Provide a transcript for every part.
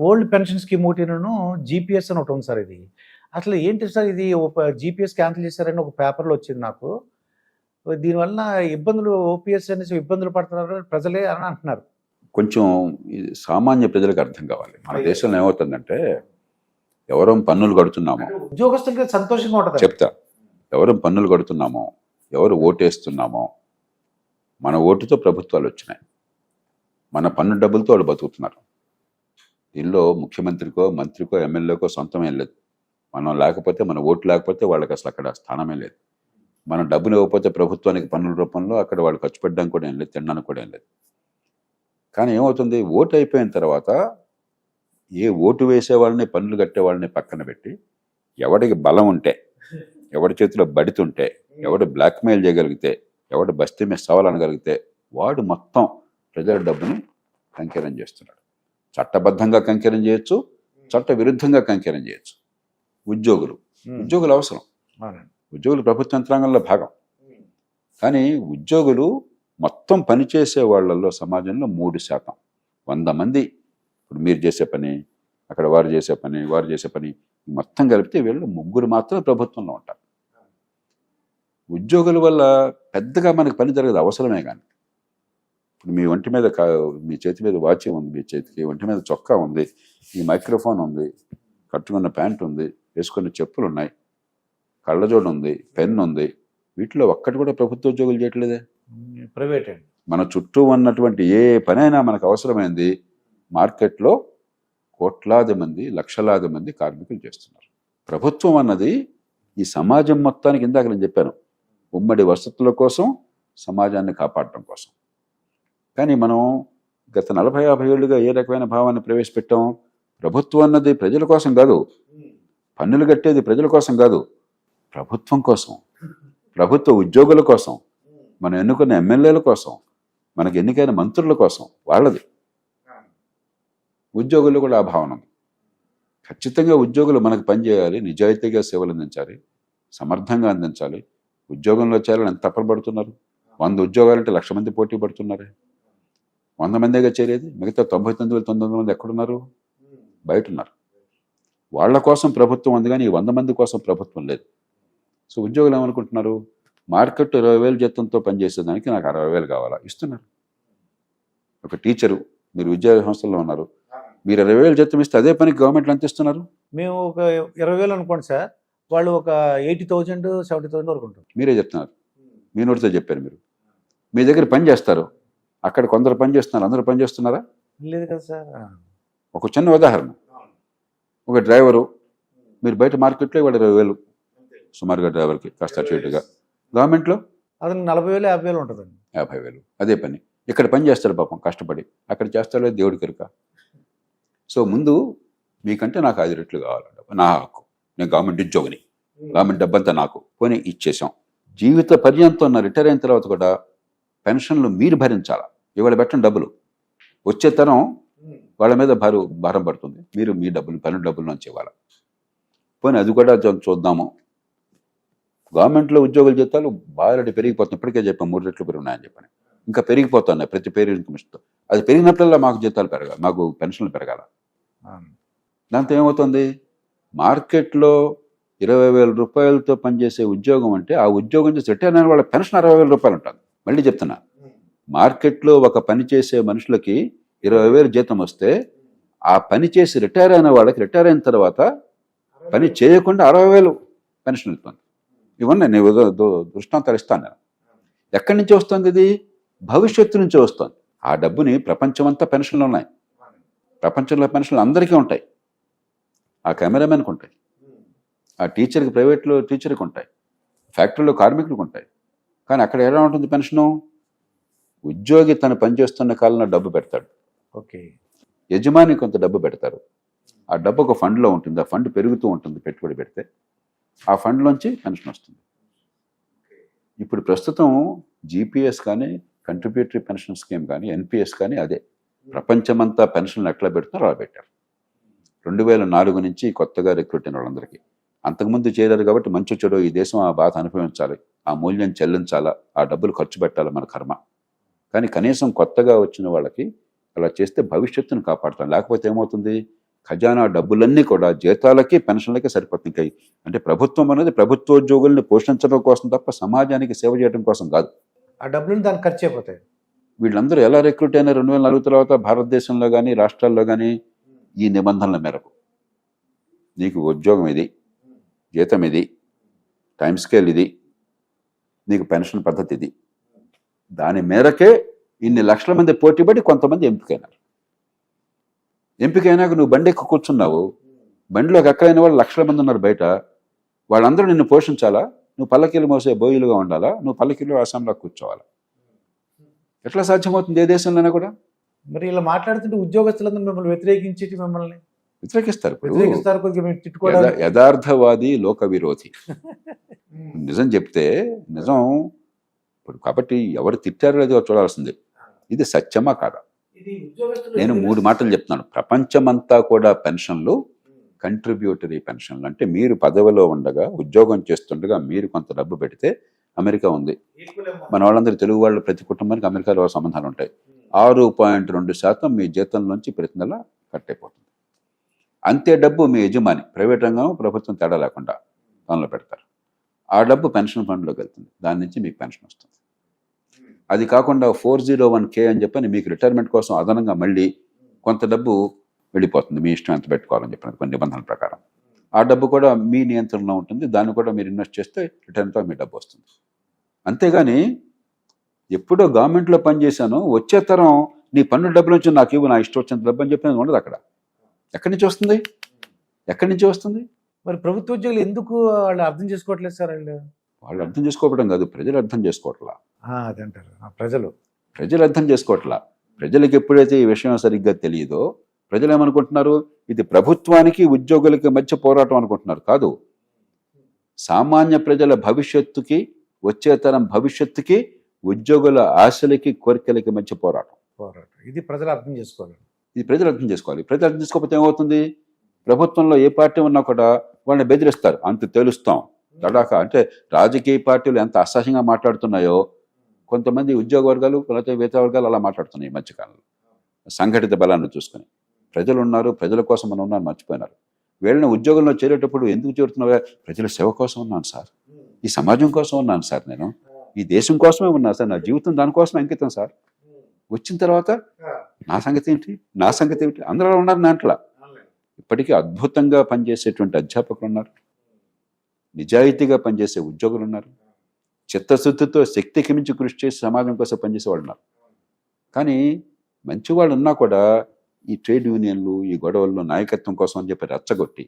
Old pension scheme ఒకటిను GPS అని ఒకటి ఉంది సార్. ఇది అసలు ఏంటి సార్? ఇది ఒక జీపీఎస్ క్యాన్సిల్ చేశారని ఒక పేపర్లో వచ్చింది నాకు. దీనివల్ల ఇబ్బందులు, ఓపీఎస్ అనేసి ఇబ్బందులు పడుతున్నారు ప్రజలే అని అంటున్నారు. కొంచెం సామాన్య ప్రజలకు అర్థం కావాలి. మన దేశంలో ఏమవుతుందంటే, ఎవరం పన్నులు కడుతున్నామో, ఉద్యోగస్తులకి సంతోషంగా ఉంటుంది. చెప్తా, ఎవరం పన్నులు కడుతున్నామో, ఎవరు ఓటేస్తున్నామో, మన ఓటుతో ప్రభుత్వాలు వచ్చినాయి, మన పన్ను డబ్బులతో వాళ్ళు బతుకుతున్నారు. దీనిలో ముఖ్యమంత్రికో, మంత్రికో, ఎమ్మెల్యేకో సొంతమేం లేదు. మనం లేకపోతే, మన ఓటు లేకపోతే వాళ్ళకి అసలు అక్కడ స్థానమే లేదు. మనం డబ్బులు ఇవ్వకపోతే ప్రభుత్వానికి పన్నుల రూపంలో అక్కడ వాళ్ళు ఖర్చు పెట్టడానికి కూడా ఏం లేదు, తినడానికి కూడా ఏం లేదు. కానీ ఏమవుతుంది, ఓటు అయిపోయిన తర్వాత ఏ ఓటు వేసే వాళ్ళని, పన్నులు కట్టే వాళ్ళని పక్కన పెట్టి, ఎవడికి బలం ఉంటే, ఎవడి చేతిలో బడితుంటే, ఎవడు బ్లాక్మెయిల్ చేయగలిగితే, ఎవడు బస్తీ మీద సవాలనగలిగితే వాడు మొత్తం ప్రజల డబ్బుని కంకెరం చేస్తున్నాడు. చట్టబద్ధంగా కంకెరం చేయొచ్చు, చట్ట విరుద్ధంగా కంకెరం చేయొచ్చు. ఉద్యోగులు అవసరం. ఉద్యోగులు ప్రభుత్వ యంత్రాంగంలో భాగం. కానీ ఉద్యోగులు మొత్తం పనిచేసే వాళ్ళల్లో సమాజంలో 3%, 100 మంది, ఇప్పుడు మీరు చేసే పని, అక్కడ వారు చేసే పని, వారు చేసే పని మొత్తం కలిపితే వీళ్ళు 3 మాత్రమే ప్రభుత్వంలో ఉంటారు. ఉద్యోగుల వల్ల పెద్దగా మనకు పని జరగదు, అవసరమే. కానీ ఇప్పుడు మీ ఒంటి మీద, మీ చేతి మీద వాచి ఉంది, మీ చేతికి ఒంటి మీద చొక్కా ఉంది, ఈ మైక్రోఫోన్ ఉంది, కట్టుకున్న ప్యాంట్ ఉంది, వేసుకున్న చెప్పులు ఉన్నాయి, కళ్ళజోడు ఉంది, పెన్ ఉంది, వీటిలో ఒక్కటి కూడా ప్రభుత్వ ఉద్యోగులు చేయట్లేదే, ప్రైవేట్. మన చుట్టూ ఉన్నటువంటి ఏ పనైనా మనకు అవసరమైంది మార్కెట్లో కోట్లాది మంది, లక్షలాది మంది కార్మికులు చేస్తున్నారు. ప్రభుత్వం అన్నది ఈ సమాజం మొత్తానికి, ఇందాక నేను చెప్పాను, ఉమ్మడి వసతుల కోసం, సమాజాన్ని కాపాడటం కోసం. కానీ మనం గత 40-50 ఏళ్ళుగా ఏ రకమైన భావాన్ని ప్రవేశపెట్టాం? ప్రభుత్వం అన్నది ప్రజల కోసం కాదు, పన్నులు కట్టేది ప్రజల కోసం కాదు, ప్రభుత్వం కోసం, ప్రభుత్వ ఉద్యోగుల కోసం, మనం ఎన్నుకున్న ఎమ్మెల్యేల కోసం, మనకు ఎన్నికైన మంత్రుల కోసం, వాళ్ళది. ఉద్యోగులు కూడా ఆ భావన ఉంది. ఖచ్చితంగా ఉద్యోగులు మనకు పనిచేయాలి, నిజాయితీగా సేవలు అందించాలి, సమర్థంగా అందించాలి. ఉద్యోగంలో చేరాలని ఎంత తప్పబడుతున్నారు? 100 ఉద్యోగాలంటే 1,00,000 మంది పోటీ పడుతున్నారే. 100 మందిగా చేరేది, మిగతా 99,900 మంది ఎక్కడున్నారు? బయట ఉన్నారు. వాళ్ళ కోసం ప్రభుత్వం ఉంది, కానీ ఈ 100 మంది కోసం ప్రభుత్వం లేదు. సో ఉద్యోగులు ఏమనుకుంటున్నారు? మార్కెట్ 20,000 జీతంతో పనిచేసేదానికి నాకు 60,000 కావాలా? ఇస్తున్నారు. ఒక టీచరు, మీరు విద్యా సంస్థల్లో ఉన్నారు, మీరు 20,000 జీతం ఇస్తే అదే పనికి గవర్నమెంట్లో ఎంత ఇస్తున్నారు? మేము ఒక 20,000 అనుకోండి సార్, వాళ్ళు ఒక 80,000, 70,000 వరకు ఉంటుంది. మీరే చెప్తున్నారు, మీ నోటితో చెప్పారు. మీరు మీ దగ్గర పని చేస్తారు, అక్కడ కొందరు పని చేస్తున్నారు, అందరూ పని చేస్తున్నారా? లేదు కదా సార్. ఒక చిన్న ఉదాహరణ, ఒక డ్రైవరు, మీరు బయట మార్కెట్లో ఇవాళ 20,000 సుమారుగా డ్రైవర్కి, కాస్త అటు ఇటుగా. గవర్నమెంట్లో అతను 40,000, 50,000 ఉంటుందండి. 50,000 అదే పని. ఇక్కడ పని చేస్తాడు పాపం కష్టపడి, అక్కడ చేస్తాడో దేవుడికి ఎరుక. సో ముందు మీకంటే నాకు 5 రెట్లు కావాలంట, నా హక్కు, నేను గవర్నమెంట్ ఉద్యోగిని, గవర్నమెంట్ డబ్బంతా నాకు, పోనీ ఇచ్చేసాం. జీవిత పర్యంతం రిటైర్ అయిన తర్వాత కూడా పెన్షన్లు మీరు భరించాలా. ఇవాళ పెట్టిన డబ్బులు వచ్చే తరం వాళ్ళ మీద భారం పడుతుంది, మీరు మీ డబ్బులు, పన్ను డబ్బుల నుంచి ఇవ్వాలి. పోనీ అది కూడా చూద్దాము. గవర్నమెంట్లో ఉద్యోగుల జీతాలు బాగా పెరిగిపోతున్నాయి. ఇప్పటికే చెప్పాను 3 రెట్లు పెరుగున్నాయని చెప్పాను, ఇంకా పెరిగిపోతున్నాయి ప్రతి పేరు ఇన్కమిస్తో. అది పెరిగినప్పుడల్లా మాకు జీతాలు పెరగాలి, మాకు పెన్షన్లు పెరగాల. దాంతో ఏమవుతుంది, మార్కెట్లో 20,000 రూపాయలతో పనిచేసే ఉద్యోగం అంటే, ఆ ఉద్యోగం చేసి రిటైర్ అయిన వాళ్ళ పెన్షన్ 60,000 రూపాయలు ఉంటుంది. మళ్ళీ చెప్తున్నా, మార్కెట్లో ఒక పని చేసే మనుషులకి 20,000 జీతం వస్తే, ఆ పని చేసి రిటైర్ అయిన వాళ్ళకి రిటైర్ అయిన తర్వాత పని చేయకుండా 60,000 పెన్షన్ ఇస్తుంది. ఇవన్నీ నేను దృష్టాంతాలు ఇస్తాను. నేను ఎక్కడి నుంచి వస్తుంది? ఇది భవిష్యత్తు నుంచి వస్తుంది. ఆ డబ్బుని ప్రపంచమంతా పెన్షన్లు ఉన్నాయి, ప్రపంచంలో పెన్షన్లు అందరికీ ఉంటాయి. ఆ కెమెరామెన్కి ఉంటాయి, ఆ టీచర్కి, ప్రైవేట్లో టీచర్కి ఉంటాయి, ఫ్యాక్టరీలో కార్మికులకు ఉంటాయి. కానీ అక్కడ ఎలా ఉంటుంది పెన్షను? ఉద్యోగి తను పనిచేస్తున్న కాలంలో డబ్బు పెడతాడు, ఓకే, యజమాని కొంత డబ్బు పెడతారు. ఆ డబ్బు ఒక ఫండ్లో ఉంటుంది, ఆ ఫండ్ పెరుగుతూ ఉంటుంది పెట్టుబడి పెడితే, ఆ ఫండ్లోంచి పెన్షన్ వస్తుంది. ఇప్పుడు ప్రస్తుతం జీపీఎస్ కానీ, కంట్రిబ్యూటరీ పెన్షన్ స్కీమ్ కానీ, ఎన్పిఎస్ కానీ అదే. ప్రపంచమంతా పెన్షన్లు ఎట్లా పెడుతున్నారో అలా పెట్టారు. 2004 నుంచి కొత్తగా రిక్రూట్ అయిన వాళ్ళందరికీ. అంతకుముందు చేరారు కాబట్టి మంచి చెడు ఈ దేశం ఆ బాధ అనుభవించాలి, ఆ మూల్యం చెల్లించాలా, ఆ డబ్బులు ఖర్చు పెట్టాలి, మన కర్మ. కానీ కనీసం కొత్తగా వచ్చిన వాళ్ళకి అలా చేస్తే భవిష్యత్తును కాపాడుతాం. లేకపోతే ఏమవుతుంది, ఖజానా డబ్బులన్నీ కూడా జీతాలకి పెన్షన్లకి సరిపోతుంది. ఇంకా అంటే ప్రభుత్వం అనేది ప్రభుత్వోద్యోగుల్ని పోషించడం కోసం తప్ప సమాజానికి సేవ చేయడం కోసం కాదు. ఆ డబ్బులు దానికి ఖర్చు అయిపోతాయి. వీళ్ళందరూ ఎలా రిక్రూట్ అయినా 2004 తర్వాత భారతదేశంలో కానీ రాష్ట్రాల్లో కానీ ఈ నిబంధనల మేరకు నీకు ఉద్యోగం ఇది, జీతం ఇది, టైం స్కేల్ ఇది, నీకు పెన్షన్ పద్ధతి ఇది, దాని మేరకే ఇన్ని లక్షల మంది పోటీపడి కొంతమంది ఎంపికైనారు. ఎంపికైనాక నువ్వు బండి ఎక్కి కూర్చున్నావు, బండిలోకి ఎక్కడైన వాళ్ళు లక్షల మంది ఉన్నారు బయట, వాళ్ళందరూ నిన్ను పోషించాలా? నువ్వు పల్లకీలు మోసే బోయిలుగా ఉండాలా? నువ్వు పల్లకీలు అసెంబ్లీలో కూర్చోవాలా? ఎట్లా సాధ్యమవుతుంది ఏ దేశంలోనే కూడా? మరి ఇలా మాట్లాడుతుంటే ఉద్యోగస్తులందరూ మిమ్మల్ని మిమ్మల్ని వ్యతిరేకిస్తారు. కొద్దిగా మీరు తిట్టుకోవడానికి. యథార్థవాది లోక విరోధి. నిజం చెప్తే నిజం ఇప్పుడు కాబట్టి ఎవరు తిట్టారో లేదో చూడాల్సిందే. ఇది సత్యమా కాదా? నేను 3 మాటలు చెప్తున్నాను. ప్రపంచమంతా కూడా పెన్షన్లు కంట్రిబ్యూటరీ పెన్షన్లు, అంటే మీరు పదవిలో ఉండగా ఉద్యోగం చేస్తుండగా మీరు కొంత డబ్బు పెడితే, అమెరికా ఉంది, మన వాళ్ళందరూ తెలుగు వాళ్ళు ప్రతి కుటుంబానికి అమెరికాలో సంబంధాలు ఉంటాయి, 6.2% మీ జీతంలోంచి ప్రతి నెల కట్ అయిపోతుంది. అంతే డబ్బు మీ యజమాని ప్రైవేట్ రంగం ప్రభుత్వం తేడా లేకుండా పనులు పెడతారు. ఆ డబ్బు పెన్షన్ ఫండ్లోకి వెళ్తుంది, దాని నుంచి మీకు పెన్షన్ వస్తుంది. అది కాకుండా 401k అని చెప్పని మీకు రిటైర్మెంట్ కోసం అదనంగా మళ్ళీ కొంత డబ్బు వెళ్ళిపోతుంది, మీ ఇష్టం ఎంత పెట్టుకోవాలని చెప్పిన కొన్ని నిబంధనల ప్రకారం. ఆ డబ్బు కూడా మీ నియంత్రణలో ఉంటుంది, దాన్ని కూడా మీరు ఇన్వెస్ట్ చేస్తే రిటర్న్తో మీ డబ్బు వస్తుంది. అంతేగాని ఎప్పుడో గవర్నమెంట్లో పనిచేశాను, వచ్చే తరం నీ పన్ను డబ్బుల నుంచి నాకు ఇవ్వు, నా ఇష్టం వచ్చినంత డబ్బు అని చెప్పినది ఉండదు అక్కడ. ఎక్కడి నుంచి వస్తుంది? ఎక్కడి నుంచి వస్తుంది? మరి ప్రభుత్వ ఉద్యోగులు ఎందుకు వాళ్ళు అర్థం చేసుకోవట్లేదు సార్? వాళ్ళు అర్థం చేసుకోవడం కాదు, ప్రజలు అర్థం చేసుకోవట్లా. అదంటారు ప్రజలు అర్థం చేసుకోవట్లా. ప్రజలకు ఎప్పుడైతే ఈ విషయం సరిగ్గా తెలియదో ప్రజలు ఏమనుకుంటున్నారు, ఇది ప్రభుత్వానికి ఉద్యోగులకి మధ్య పోరాటం అనుకుంటున్నారు. కాదు, సామాన్య ప్రజల భవిష్యత్తుకి, వచ్చే తరం భవిష్యత్తుకి, ఉద్యోగుల ఆశలకి కోరికలకి మధ్య పోరాటం. ఇది ప్రజలు అర్థం చేసుకోవాలి. ప్రజలు అర్థం చేసుకోకపోతే ఏమవుతుంది? ప్రభుత్వంలో ఏ పార్టీ ఉన్నా కూడా వాళ్ళని బెదిరిస్తారు, అంత తెలుస్తాం తడాక. అంటే రాజకీయ పార్టీలు ఎంత అసహ్యంగా మాట్లాడుతున్నాయో కొంతమంది ఉద్యోగ వర్గాలు లేకపోతే వేతన వర్గాలు అలా మాట్లాడుతున్నాయి ఈ మధ్యకాలంలో. సంఘటిత బలాన్ని చూసుకొని ప్రజలు ఉన్నారు, ప్రజల కోసం మనం ఉన్నాను మర్చిపోయినారు. వీళ్ళని ఉద్యోగంలో చేరేటప్పుడు ఎందుకు చేరుతున్నారా? ప్రజల సేవ కోసం ఉన్నాను సార్, ఈ సమాజం కోసం ఉన్నాను సార్, నేను ఈ దేశం కోసమే ఉన్నాను సార్, నా జీవితం దానికోసం అంకితం సార్. వచ్చిన తర్వాత నా సంగతి ఏమిటి? అందరూ ఉన్నారు దాంట్లో. ఇప్పటికీ అద్భుతంగా పనిచేసేటువంటి అధ్యాపకులు ఉన్నారు, నిజాయితీగా పనిచేసే ఉద్యోగులు ఉన్నారు, చిత్తశుద్ధితో శక్తికి మించి కృషి చేసి సమాజం కోసం పనిచేసే వాళ్ళు ఉన్నారు. కానీ మంచి వాళ్ళు ఉన్నా కూడా ఈ ట్రేడ్ యూనియన్లు, ఈ గొడవల్లో నాయకత్వం కోసం అని చెప్పి రెచ్చగొట్టి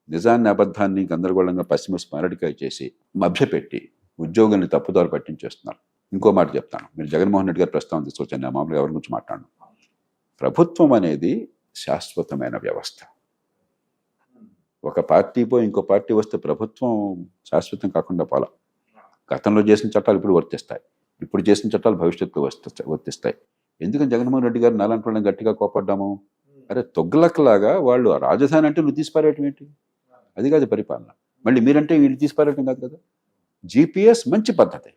నిజాన్ని అబద్ధాన్ని గందరగోళంగా పశ్చిమ స్మరణికాయ చేసి మభ్యపెట్టి ఉద్యోగుల్ని తప్పుదారు పట్టించేస్తున్నారు. ఇంకో మాట చెప్తాను, మీరు జగన్మోహన్ రెడ్డి గారు ప్రస్తావన తీసుకొచ్చాను, మామూలుగా ఎవరి గురించి మాట్లాడను. ప్రభుత్వం అనేది శాశ్వతమైన వ్యవస్థ. ఒక పార్టీ పోయి ఇంకో పార్టీ వస్తే ప్రభుత్వం శాశ్వతం కాకుండా పోలా. గతంలో చేసిన చట్టాలు ఇప్పుడు వర్తిస్తాయి, ఇప్పుడు చేసిన చట్టాలు భవిష్యత్తులో వర్తిస్తాయి. ఎందుకని జగన్మోహన్ రెడ్డి గారు నాలాంటి వాళ్ళని గట్టిగా కోపడ్డాము? అరే తొగ్గులక్కలాగా వాళ్ళు రాజధాని అంటే నువ్వు తీసిపారేయటం ఏంటి? అది కాదు పరిపాలన. మళ్ళీ మీరంటే వీళ్ళు తీసిపారేయటం కాదు కదా. జీపీఎస్ మంచి పద్ధతి.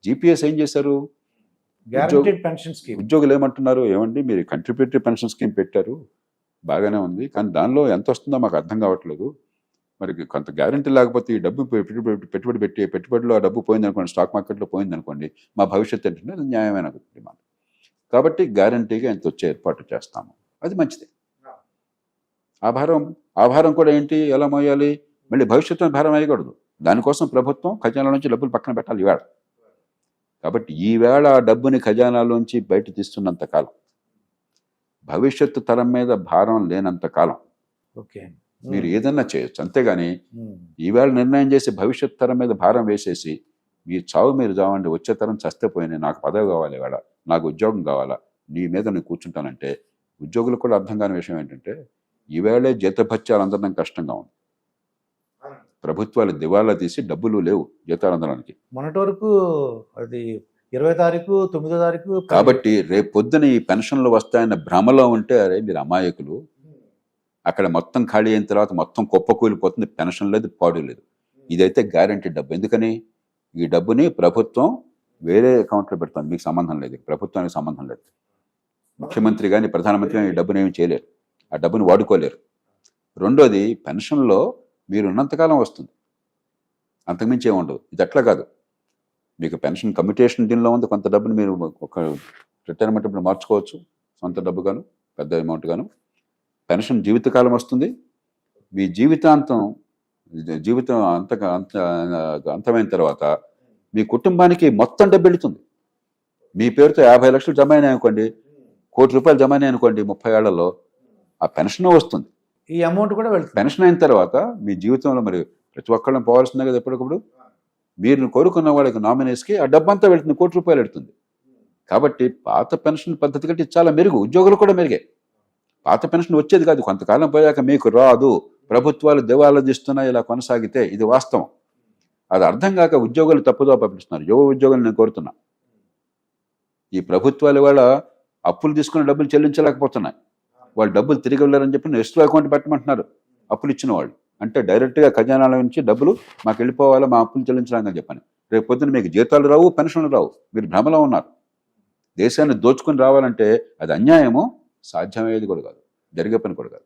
జీపీఎస్ ఏం చేశారు? ఉద్యోగులు ఏమంటున్నారు, ఏమండి మీరు కంట్రిబ్యూటరీ పెన్షన్ స్కీమ్ పెట్టారు, బాగానే ఉంది, కానీ దానిలో ఎంత వస్తుందో మాకు అర్థం కావట్లేదు. మరి కొంత గ్యారంటీ లేకపోతే ఈ డబ్బు పెట్టుబడిలో ఆ డబ్బు పోయిందనుకోండి, స్టాక్ మార్కెట్లో పోయిందనుకోండి, మా భవిష్యత్తు ఏంటంటే అది న్యాయమైన డిమాండ్. కాబట్టి గ్యారంటీగా ఎంత వచ్చే ఏర్పాటు చేస్తాము, అది మంచిదే. ఆ భారం కూడా ఏంటి, ఎలా మోయాలి? మళ్ళీ భవిష్యత్తులో భారం వేయకూడదు. దానికోసం ప్రభుత్వం ఖజానా నుంచి డబ్బులు పక్కన పెట్టాలి ఈవేళ. కాబట్టి ఈవేళ ఆ డబ్బుని ఖజానాలోంచి బయట తీస్తున్నంత కాలం, భవిష్యత్తు తరం మీద భారం లేనంత కాలం మీరు ఏదన్నా చేయొచ్చు. అంతేగాని ఈవేళ నిర్ణయం చేసి భవిష్యత్ తరం మీద భారం వేసేసి మీ చావు మీరు చావండి, వచ్చే తరం చస్తే పోయినాయి, నాకు పదవి కావాలి, ఇవాళ నాకు ఉద్యోగం కావాలా, నీ మీద నేను కూర్చుంటానంటే ఉద్యోగులకు కూడా అర్థం కాని విషయం ఏంటంటే ఈవేళే జీతభత్యాలు అందడం కష్టంగా ఉంది. ప్రభుత్వాలు దివాలా తీసి డబ్బులు లేవు జీతాలు అందడానికి. మొన్నటి వరకు అది 20వ తారీఖు 9వ తారీఖు. కాబట్టి రేపు పొద్దున ఈ పెన్షన్లు వస్తాయన్న భ్రమలో ఉంటే అరే మీరు అమాయకులు. అక్కడ మొత్తం ఖాళీ అయిన తర్వాత మొత్తం కుప్పకూలిపోతుంది, పెన్షన్ లేదు, పాడు లేదు. ఇదైతే గ్యారంటీ డబ్బు. ఎందుకని? ఈ డబ్బుని ప్రభుత్వం వేరే అకౌంట్లో పెడుతుంది, మీకు సంబంధం లేదు, ప్రభుత్వానికి సంబంధం లేదు. ముఖ్యమంత్రి కానీ ప్రధానమంత్రి కానీ ఈ డబ్బుని ఏమి చేయలేరు. ఆ డబ్బుని వాడుకోలేరు. రెండోది, పెన్షన్లో మీరు ఉన్నంతకాలం వస్తుంది, అంతకుమించి ఏముండదు. ఇది అట్లా కాదు. మీకు పెన్షన్ కమ్యూటేషన్ దీనిలో ఉంది, కొంత డబ్బుని మీరు ఒక రిటైర్మెంట్ ఇప్పుడు మార్చుకోవచ్చు, సొంత డబ్బుగాను పెద్ద అమౌంట్ గాను. పెన్షన్ జీవితకాలం వస్తుంది. మీ జీవితం అంతమైన తర్వాత మీ కుటుంబానికి మొత్తం డబ్బు వెళుతుంది. మీ పేరుతో 50 లక్షలు జమ అయినాయి అనుకోండి, ₹1,00,00,000 జమ అయినాయి అనుకోండి, 30 ఏళ్లలో ఆ పెన్షన్ వస్తుంది. ఈ అమౌంట్ కూడా వెళ్తుంది. పెన్షన్ అయిన తర్వాత మీ జీవితంలో మరి ప్రతి ఒక్కళ్ళని పోవాల్సిందే కదా ఎప్పటికప్పుడు. మీరు కోరుకున్న వాళ్ళకి నామినీస్కి ఆ డబ్బంతా వెళ్తుంది, ₹1,00,00,000 వెళ్తుంది. కాబట్టి పాత పెన్షన్ పద్ధతి కంటే చాలా మెరుగు. ఉద్యోగులు కూడా మెరుగాయి. పాత పెన్షన్ వచ్చేది కాదు, కొంతకాలం పోయాక మీకు రాదు, ప్రభుత్వాలు దివాలా తీస్తున్నాయి, ఇలా కొనసాగితే. ఇది వాస్తవం. అది అర్థం కాక ఉద్యోగులు తప్పుదో పట్టిస్తున్నారు. యువ ఉద్యోగులు నేను కోరుతున్నా, ఈ ప్రభుత్వాలు వాళ్ళ అప్పులు తీసుకున్న డబ్బులు చెల్లించలేకపోతున్నాయి. వాళ్ళు డబ్బులు తిరిగి వెళ్ళారని చెప్పి ఎస్ట్రో అకౌంట్ పెట్టమంటున్నారు అప్పులు ఇచ్చిన వాళ్ళు. అంటే డైరెక్ట్గా ఖజానాల నుంచి డబ్బులు మాకు వెళ్ళిపోవాలా, మా అప్పులు చెల్లించడానికి చెప్పని. రేపు పొద్దున మీకు జీతాలు రావు, పెన్షన్లు రావు, మీరు భ్రమలో ఉన్నారు. దేశాన్ని దోచుకుని రావాలంటే అది అన్యాయమో, సాధ్యమయ్యేది కూడా కాదు, జరిగే పని కూడా కాదు.